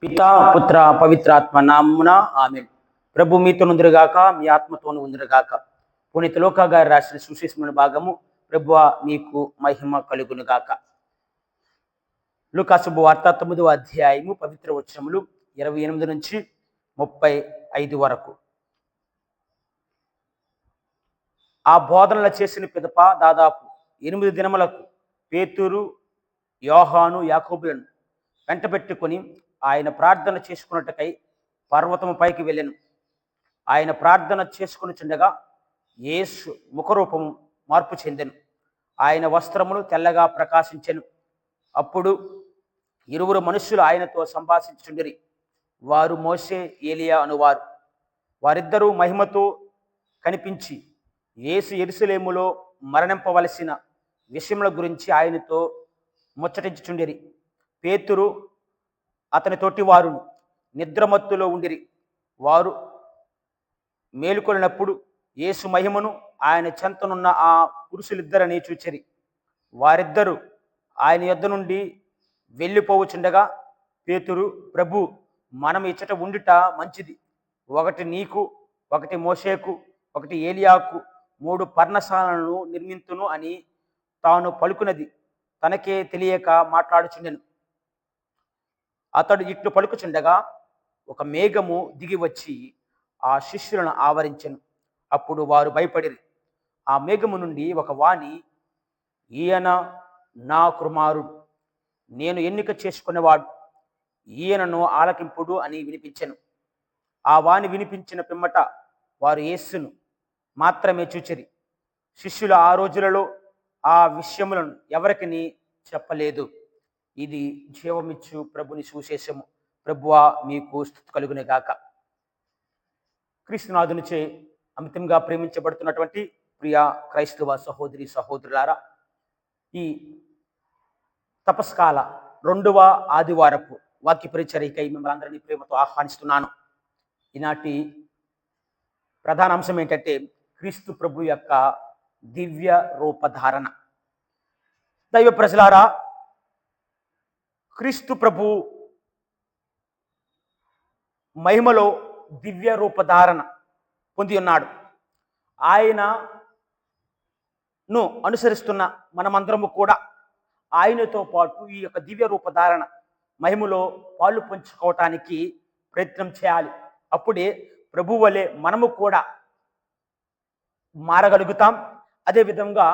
పితా పుత్ర పవిత్రాత్మ నామున ఆమేన్. ప్రభు మీతో నుందురుగాక, మీ ఆత్మతోను ఉందురుగాక. పునీత లూకా గారు రాసిన సువిశేషమైన భాగము. ప్రభువా మీకు మహిమ కలుగునుగాక. లూకా శుభవార్త 9వ అధ్యాయము పవిత్ర వచనములు 28 నుంచి 35 వరకు. ఆ బోధనలు చేసిన పిదప దాదాపు 8 దినములకు పేతురు, యోహాను, యాకోబులను వెంటబెట్టుకొని ఆయన ప్రార్థన చేసుకున్నట్టుకై పర్వతము పైకి వెళ్ళెను. ఆయన ప్రార్థన చేసుకునిచుండగా యేసు ముఖరూపము మార్పు చెందెను. ఆయన వస్త్రములు తెల్లగా ప్రకాశించెను. అప్పుడు ఇరువురు మనుష్యులు ఆయనతో సంభాషించుచుండిరి. వారు మోషే, ఏలియా అనువారు. వారిద్దరూ మహిమతో కనిపించి యేసు యెరూషలేములో మరణింపవలసిన విషయముల గురించి ఆయనతో ముచ్చటించుచుండిరి. పేతురు అతని తోటివారును నిద్రమత్తులో ఉండిరి. వారు మేలుకొనినప్పుడు యేసు మహిమను ఆయన చెంతనున్న ఆ పురుషులిద్దరని చూచిరి. వారిద్దరూ ఆయన యొద్ద నుండి వెళ్ళిపోవచుండగా పేతురు, ప్రభు, మనం ఇచ్చట ఉండుట మంచిది. ఒకటి నీకు, ఒకటి మోషేకు, ఒకటి ఏలియాకు 3 పర్ణశాలను నిర్మింతును అని తాను పలుకున్నది తనకే తెలియక మాట్లాడుచుండెను. అతడు ఇట్లు పలుకుచుండగా ఒక మేఘము దిగి వచ్చి ఆ శిష్యులను ఆవరించెను. అప్పుడు వారు భయపడిరి. ఆ మేఘము నుండి ఒక వాణి, ఈయన నా కుమారుడు, నేను ఎన్నిక చేసుకునేవాడు, ఈయనను ఆలకింపుడు అని వినిపించెను. ఆ వాణి వినిపించిన పిమ్మట వారు యేసును మాత్రమే చూచిరి. శిష్యులు ఆ రోజులలో ఆ విషయములను ఎవరికిని చెప్పలేదు. ఇది జీవమిచ్చు ప్రభుని సువిశేషము. ప్రభువా మీకు స్తుతి కలుగునే గాక. క్రీస్తునాథునిచే అమితంగా ప్రేమించబడుతున్నటువంటి ప్రియ క్రైస్తవ సహోదరి సహోదరులారా, ఈ తపస్కాల 2వ ఆదివారపు వాక్య పరిచర్యకై మిమ్మల్ని అందరినీ ప్రేమతో ఆహ్వానిస్తున్నాను. ఈనాటి ప్రధాన అంశం ఏంటంటే క్రీస్తు ప్రభు యొక్క దివ్య రూపధారణ. దైవ ప్రజలారా, క్రీస్తు ప్రభు మహిమలో దివ్య రూపధారణ పొంది ఉన్నాడు. ఆయనను అనుసరిస్తున్న మనమందరము కూడా ఆయనతో పాటు ఈ యొక్క దివ్య రూపధారణ మహిమలో పాలు పంచుకోవటానికి ప్రయత్నం చేయాలి. అప్పుడే ప్రభు వలె మనము కూడా మారగలుగుతాం. అదేవిధంగా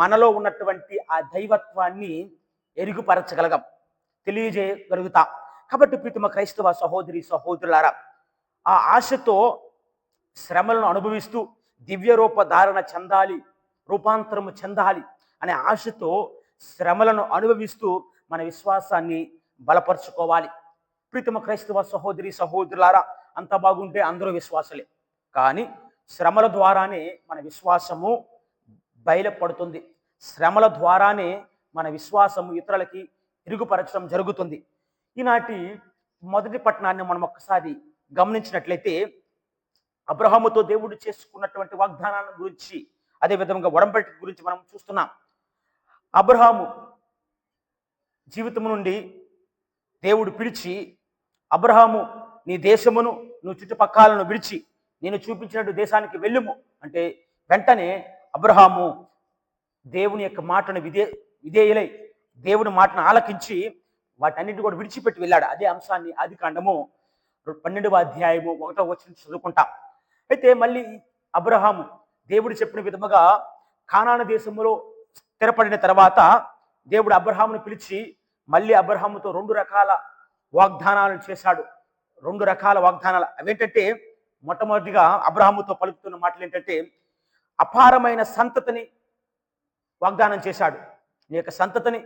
మనలో ఉన్నటువంటి ఆ దైవత్వాన్ని ఎరుగుపరచగలగం, తెలియజేయగలుగుతాం. కాబట్టి ప్రీతమ క్రైస్తవ సహోదరి సహోదరులారా, ఆ ఆశతో శ్రమలను అనుభవిస్తూ దివ్య రూప ధారణ చెందాలి, రూపాంతరము చెందాలి అనే ఆశతో శ్రమలను అనుభవిస్తూ మన విశ్వాసాన్ని బలపరుచుకోవాలి. ప్రీతమ క్రైస్తవ సహోదరి సహోదరులారా, అంత బాగుంటే అందరూ విశ్వాసలే, కానీ శ్రమల ద్వారానే మన విశ్వాసము బయలుపడుతుంది. శ్రమల ద్వారానే మన విశ్వాసము ఇతరులకి ఇరుగుపరచడం జరుగుతుంది. ఈనాటి మొదటి పట్టణాన్ని మనం ఒక్కసారి గమనించినట్లయితే అబ్రహాముతో దేవుడు చేసుకున్నటువంటి వాగ్దానాన్ని గురించి, అదేవిధంగా ఒడంబడిక గురించి మనం చూస్తున్నాం. అబ్రహాము జీవితం నుండి దేవుడు పిలిచి, అబ్రహాము నీ దేశమును, నువ్వు చుట్టుపక్కలను విడిచి నేను చూపించినట్టు దేశానికి వెళ్ళుము అంటే వెంటనే అబ్రహాము దేవుని యొక్క మాటను విధేయులై దేవుని మాటను ఆలకించి వాటన్నిటిని కూడా విడిచిపెట్టి వెళ్ళాడు. అదే అంశాన్ని ఆదికాండము 12వ అధ్యాయము 1వ వచనం చదువుకుంటాం. అయితే మళ్ళీ అబ్రహాము దేవుడు చెప్పిన విధముగా కానాను దేశంలో స్థిరపడిన తర్వాత దేవుడు అబ్రహామును పిలిచి మళ్ళీ అబ్రహాముతో 2 రకాల వాగ్దానాలు చేశాడు. 2 రకాల వాగ్దానాలు అవేంటంటే, మొట్టమొదటిగా అబ్రహాముతో పలుకుతున్న మాటలు ఏంటంటే, అపారమైన సంతతిని వాగ్దానం చేశాడు. నీ యొక్క సంతతిని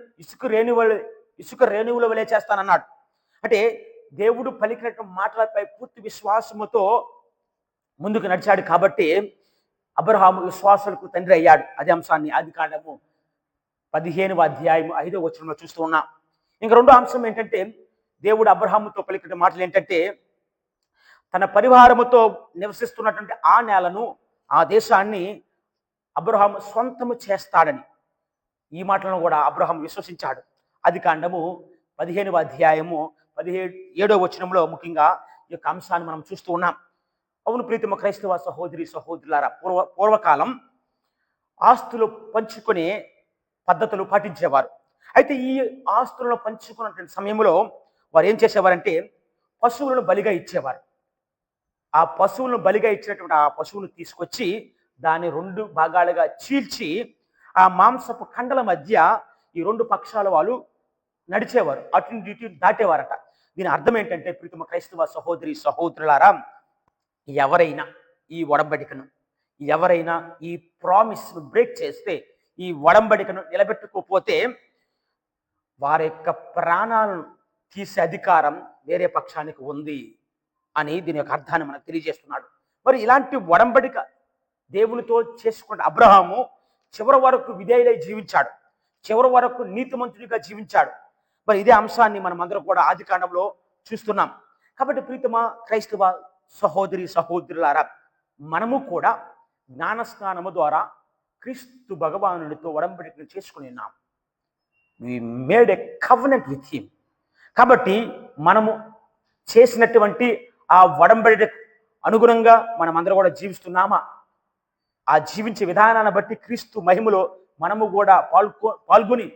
ఇసుక రేణువుల వలె చేస్తానన్నాడు. అంటే దేవుడు పలికినటువంటి మాటలపై పూర్తి విశ్వాసముతో ముందుకు నడిచాడు. కాబట్టి అబ్రహాము విశ్వాసులకు తండ్రి అయ్యాడు. అదే అంశాన్ని ఆదికాండము 15వ అధ్యాయము 5వ వచనంలో చూస్తూ ఉన్నాం. ఇంక 2వ అంశం ఏంటంటే, దేవుడు అబ్రహాముతో పలికిన మాటలు ఏంటంటే, తన పరివారముతో నివసిస్తున్నటువంటి ఆ నేలను, ఆ దేశాన్ని అబ్రహాము సొంతము చేస్తాడని. ఈ మాటలను కూడా అబ్రహాము విశ్వసించాడు. ఆదికాండము 15వ అధ్యాయము 17 వచనంలో ముఖ్యంగా ఈ యొక్క అంశాన్ని మనం చూస్తూ ఉన్నాం. అవును ప్రీతమ క్రైస్తవ సహోదరి సహోదరులారా, పూర్వకాలం ఆస్తులు పంచుకునే పద్ధతులు పాటించేవారు. అయితే ఈ ఆస్తులను పంచుకున్నటువంటి సమయంలో వారు ఏం చేసేవారంటే పశువులను బలిగా ఇచ్చేవారు. ఆ పశువులను బలిగా ఇచ్చినటువంటి ఆ పశువును తీసుకొచ్చి దాన్ని 2 భాగాలుగా చీల్చి ఆ మాంసపు కండల మధ్య ఈ 2 పక్షాల వాళ్ళు నడిచేవారు. అటు ఇటు దాటేవారట. దీని అర్థం ఏంటంటే ప్రీతమ క్రైస్తవ సహోదరి సహోదరులారా, ఎవరైనా ఈ ఒడంబడికను, ఎవరైనా ఈ ప్రామిస్ను బ్రేక్ చేస్తే, ఈ ఒడంబడికను నిలబెట్టుకోకపోతే వారి యొక్క ప్రాణాలను తీసే అధికారం వేరే పక్షానికి ఉంది అని దీని యొక్క అర్థాన్ని మనకు తెలియజేస్తున్నాడు. మరి ఇలాంటి ఒడంబడిక దేవునితో చేసుకున్న అబ్రహాము చివరి వరకు విధేయుడై జీవించాడు. చివరి వరకు నీతిమంతుడిగా జీవించాడు. మరి ఇదే అంశాన్ని మనం అందరం కూడా ఆది కాండంలో చూస్తున్నాం. కాబట్టి ప్రీతమ క్రైస్తవ సహోదరి సహోదరులారా, మనము కూడా జ్ఞానస్నానము ద్వారా క్రీస్తు భగవానుడితో ఒడంబడికను చేసుకుని ఉన్నాం. We made a covenant with him. కాబట్టి మనము చేసినటువంటి ఆ ఒడంబడిక అనుగుణంగా మనం అందరం కూడా జీవిస్తున్నామా? ఆ జీవించే విధానాన్ని బట్టి క్రీస్తు మహిమలో మనము కూడా పాల్గొని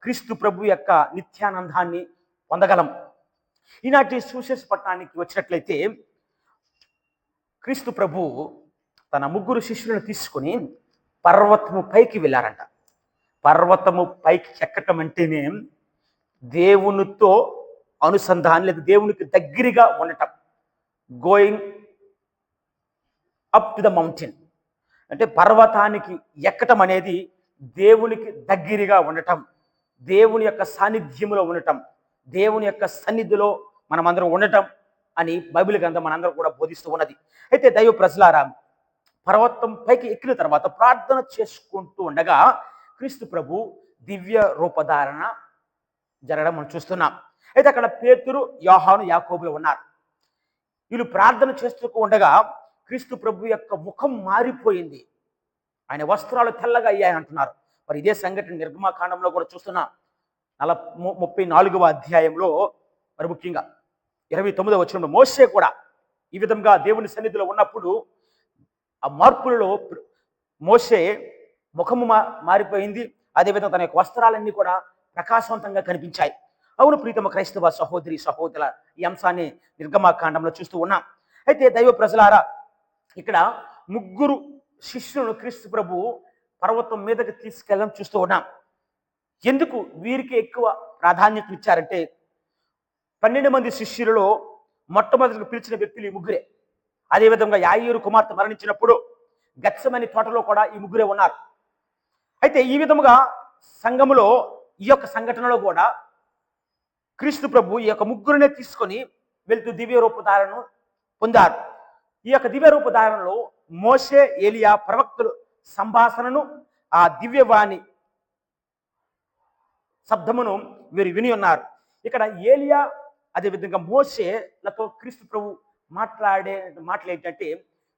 క్రీస్తు ప్రభు యొక్క నిత్యానందాన్ని పొందగలం. ఈనాటి సువిశేష పట్టణానికి వచ్చినట్లయితే క్రీస్తు ప్రభు తన 3 శిష్యులను తీసుకొని పర్వతము పైకి వెళ్ళారంట. పర్వతము పైకి ఎక్కటం అంటేనే దేవునితో అనుసంధానం, లేదా దేవునికి దగ్గరగా ఉండటం. Going up to the mountain అంటే పర్వతానికి ఎక్కటం అనేది దేవునికి దగ్గరగా ఉండటం, దేవుని యొక్క సాన్నిధ్యంలో ఉండటం, దేవుని యొక్క సన్నిధిలో మనమందరం ఉండటం అని బైబిల్ గ్రంథం మనందరం కూడా బోధిస్తూ ఉన్నది. అయితే దైవ ప్రజలారా, పర్వతం పైకి ఎక్కిన తర్వాత ప్రార్థన చేసుకుంటూ ఉండగా క్రీస్తు ప్రభు దివ్య రూపధారణ జరగడం మనం చూస్తున్నాం. అయితే అక్కడ పేతురు, యోహాను, యాకోబులు ఉన్నారు. వీళ్ళు ప్రార్థన చేస్తూ ఉండగా క్రీస్తు ప్రభు యొక్క ముఖం మారిపోయింది. ఆయన వస్త్రాలు తెల్లగా అయ్యాయని అంటున్నారు. మరి ఇదే సంఘటన నిర్గమాకాండంలో కూడా చూస్తున్నాం. 34వ అధ్యాయంలో మరి ముఖ్యంగా 29వ వచనంలో మోషే కూడా ఈ విధంగా దేవుని సన్నిధిలో ఉన్నప్పుడు ఆ మార్పులలో మోషే ముఖము మారిపోయింది. అదేవిధంగా తన యొక్క వస్త్రాలన్నీ కూడా ప్రకాశవంతంగా కనిపించాయి. అవును ప్రీతమ క్రైస్తవ సహోదరి సహోదరుల, ఈ అంశాన్ని నిర్గమాకాండంలో చూస్తూ ఉన్నాం. అయితే దైవ ప్రజలారా, ఇక్కడ 3 శిష్యులను క్రీస్తు ప్రభు పర్వతం మీదకి తీసుకెళ్ళడం చూస్తూ ఉన్నాం. ఎందుకు వీరికి ఎక్కువ ప్రాధాన్యత ఇచ్చారంటే 12 మంది శిష్యులలో మొట్టమొదటిగా పిలిచిన వ్యక్తులు ఈ 3. అదేవిధంగా యాయీరు కుమార్తె మరణించినప్పుడు గత్సెమని తోటలో కూడా ఈ 3 ఉన్నారు. అయితే ఈ విధముగా సంఘములో ఈ యొక్క సంఘటనలో కూడా క్రీస్తు ప్రభు ఈ యొక్క 3 తీసుకొని వెళ్తూ దివ్య రూపధారణను పొందారు. ఈ యొక్క దివ్య రూపధారణలో మోషే, ఏలియా ప్రవక్తలు సంభాషణను, ఆ దివ్యవాణి శబ్దమును వీరు విని ఉన్నారు. ఇక్కడ ఏలియా అదేవిధంగా మోషేలతో క్రీస్తు ప్రభు మాటలు ఏంటంటే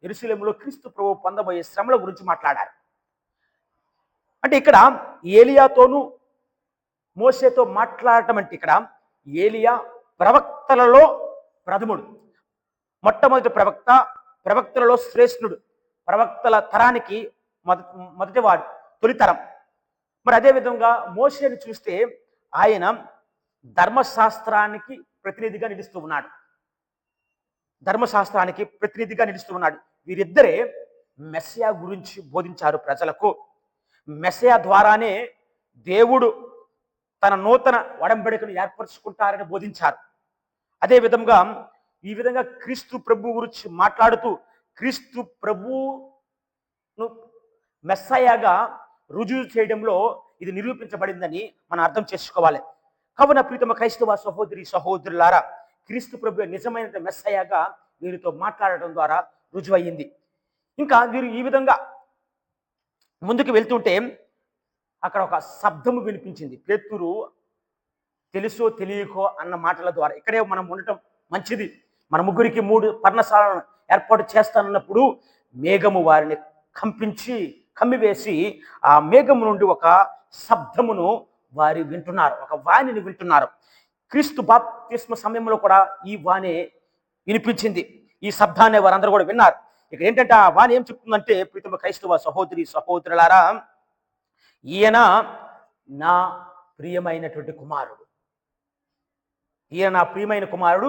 యెరూషలేములో క్రీస్తు ప్రభు పొందబోయే శ్రమల గురించి మాట్లాడారు. అంటే ఇక్కడ ఏలియాతోనూ మోషేతో మాట్లాడటం అంటే ఇక్కడ ఏలియా ప్రవక్తలలో ప్రథముడు, మొట్టమొదటి ప్రవక్త, ప్రవక్తలలో శ్రేష్ఠుడు, ప్రవక్తల తరానికి మొదటివాడు, తొలితరం. మరి అదేవిధంగా మోషేని చూస్తే ఆయన ధర్మశాస్త్రానికి ప్రతినిధిగా నిలుస్తూ ఉన్నాడు. ధర్మశాస్త్రానికి ప్రతినిధిగా నిలుస్తూ ఉన్నాడు. వీరిద్దరే మెస్సియా గురించి బోధించారు ప్రజలకు. మెస్సియా ద్వారానే దేవుడు తన నూతన ఒడంబడికను ఏర్పరచుకుంటారని బోధించారు. అదే విధంగా ఈ విధంగా క్రీస్తు ప్రభు గురించి మాట్లాడుతూ క్రీస్తు ప్రభును మెస్సయాగా రుజువు చేయడంలో ఇది నిరూపించబడిందని మనం అర్థం చేసుకోవాలి. కావున ప్రీతమ క్రైస్తవ సహోదరి సహోదరులారా, క్రీస్తు ప్రభు నిజమైన మెస్సయాగా వీరితో మాట్లాడటం ద్వారా రుజువయ్యింది. ఇంకా వీరు ఈ విధంగా ముందుకు వెళ్తుంటే అక్కడ ఒక శబ్దము వినిపించింది. పేతురు తెలుసో తెలియకో అన్న మాటల ద్వారా ఇక్కడే మనం ఉండటం మంచిది. మన 3కి 3 పర్ణశాలను ఏర్పాటు చేస్తానన్నప్పుడు మేఘము వారిని కమ్మివేసి ఆ మేఘము నుండి ఒక శబ్దమును వారి వింటున్నారు, ఒక వాణిని వింటున్నారు. క్రీస్తు బాప్తిస్మ సమయంలో కూడా ఈ వాణి వినిపించింది. ఈ శబ్దాన్ని వారందరూ కూడా విన్నారు. ఇక్కడ ఏంటంటే ఆ వాణి ఏం చెప్తుందంటే, ప్రీతమ క్రైస్తవ సహోదరి సహోదరులారా, ఈయన నా ప్రియమైనటువంటి కుమారుడు, ఈయన నా ప్రియమైన కుమారుడు,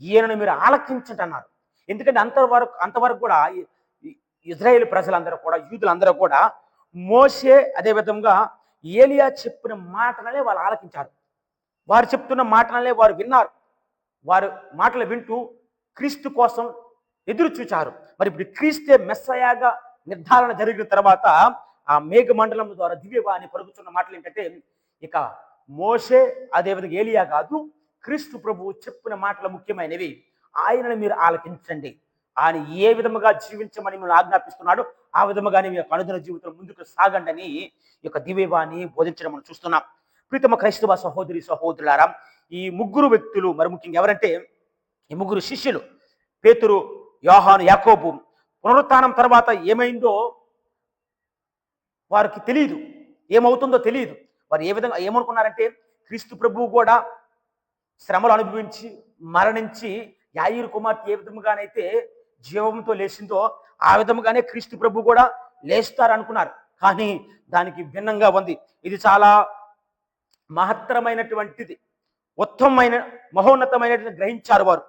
ఈయనను మీరు ఆలకించండి అన్నారు. ఎందుకంటే అంతవరకు కూడా ఇజ్రాయేల్ ప్రజలందరూ కూడా, యూదులందరూ కూడా మోషే అదే విధంగా ఏలియా చెప్పిన మాటలనే వాళ్ళు ఆలకించారు. వారు చెప్తున్న మాటలనే వారు విన్నారు. వారు మాటలు వింటూ క్రీస్తు కోసం ఎదురు చూచారు. మరి ఇప్పుడు క్రీస్తే మెస్సయాగా నిర్ధారణ జరిగిన తర్వాత ఆ మేఘ మండలం ద్వారా దివ్యవాణి పలుకుతున్న మాటలు ఏంటంటే, ఇక మోషే అదేవిధంగా ఏలియా కాదు, క్రీస్తు ప్రభువు చెప్పిన మాటలు ముఖ్యమైనవి. ఆయనను మీరు ఆలకించండి. ఆయన ఏ విధముగా జీవించమని మిమ్మల్ని ఆజ్ఞాపిస్తున్నాడు, ఆ విధముగానే మీ యొక్క అనుదిన జీవితం ముందుకు సాగండి అని ఈ యొక్క దివ్యవాణి బోధించడం మనం చూస్తున్నాం. ప్రీతమ క్రైస్తవ సహోదరి సహోదరులారా, ఈ ముగ్గురు వ్యక్తులు మరి ముఖ్యంగా ఎవరంటే, ఈ ముగ్గురు శిష్యులు పేతురు, యోహాను, యాకోబు పునరుత్థానం తర్వాత ఏమైందో వారికి తెలియదు, ఏమవుతుందో తెలియదు. వారు ఏ విధంగా ఏమనుకున్నారంటే, క్రీస్తు ప్రభువు కూడా శ్రమలు అనుభవించి మరణించి యాయిరు కుమార్తె ఏ విధముగానైతే జీవంతో లేచిందో ఆ విధముగానే క్రీస్తు ప్రభు కూడా లేస్తారు అనుకున్నారు. కానీ దానికి భిన్నంగా ఉంది. ఇది చాలా మహత్తరమైనటువంటిది, ఉత్తమమైన మహోన్నతమైనటువంటి గ్రహించారు వారు.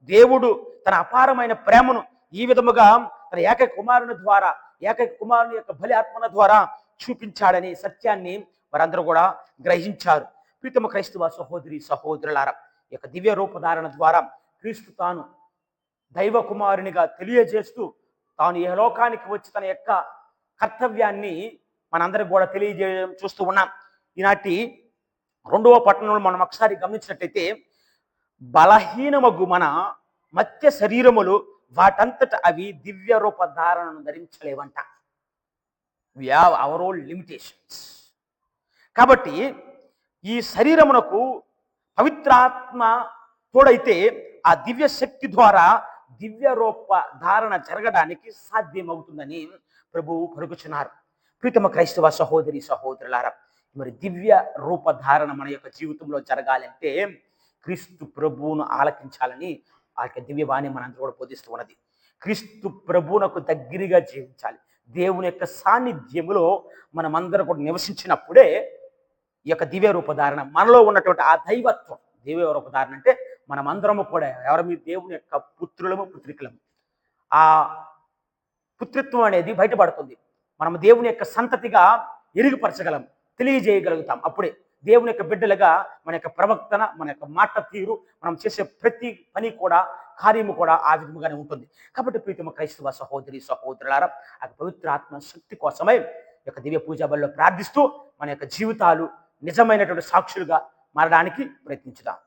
దేవుడు తన అపారమైన ప్రేమను ఈ విధముగా తన ఏకైక కుమారుని ద్వారా, ఏకైక కుమారుని యొక్క బలి ఆత్మల ద్వారా చూపించాడని సత్యాన్ని వారందరూ కూడా గ్రహించారు. ప్రీతమ క్రైస్తవ సహోదరి సహోదరులారా, ఈ యొక్క దివ్య రూపధారణ ద్వారా క్రీస్తు తాను దైవ కుమారునిగా తెలియజేస్తూ తాను ఏ లోకానికి వచ్చి తన యొక్క కర్తవ్యాన్ని మనందరికి కూడా తెలియజేయడం చూస్తూ ఉన్నాం. ఈనాటి 2వ పట్టణంలో మనం ఒకసారి గమనించినట్టయితే, బలహీనమగు మన మత్య శరీరములు వాటంతట అవి దివ్య రూప ధారణను ధరించలేవంట. We have our own limitations. కాబట్టి ఈ శరీరమునకు పవిత్రాత్మ తోడైతే ఆ దివ్య శక్తి ద్వారా దివ్య రూప ధారణ జరగడానికి సాధ్యమవుతుందని ప్రభువు పలుకుచున్నారు. ప్రీతమ క్రైస్తవ సహోదరి సహోదరులారా, మరి దివ్య రూప ధారణ మన యొక్క జీవితంలో జరగాలంటే క్రీస్తు ప్రభువును ఆలకించాలని ఆ యొక్క దివ్యవాణి మనందరూ కూడా బోధిస్తూ ఉన్నది. క్రీస్తు ప్రభువునకు దగ్గరగా జీవించాలి. దేవుని యొక్క సాన్నిధ్యములో మనమందరం కూడా నివసించినప్పుడే ఈ యొక్క దివ్య రూపధారణ మనలో ఉన్నటువంటి ఆ దైవత్వం, దివ్య రూపధారణ అంటే మనమందరము కూడా ఎవరు, మీ దేవుని యొక్క పుత్రులము పుత్రికలము. ఆ పుత్రిత్వం అనేది బయటపడుతుంది. మనం దేవుని యొక్క సంతతిగా ఎరుగుపరచగలం, తెలియజేయగలుగుతాం. అప్పుడే దేవుని యొక్క బిడ్డలుగా మన యొక్క ప్రవర్తన, మన యొక్క మాట తీరు, మనం చేసే ప్రతి పని కూడా, కార్యము కూడా ఆ విధముగానే ఉంటుంది. కాబట్టి ప్రీతమ క్రైస్తవ సహోదరి సహోదరులారా, ఆ పవిత్ర ఆత్మ శక్తి కోసమై ఈ యొక్క దివ్య పూజా బలిలో ప్రార్థిస్తూ మన యొక్క జీవితాలు నిజమైనటువంటి సాక్షులుగా మారడానికి ప్రయత్నించుదాం.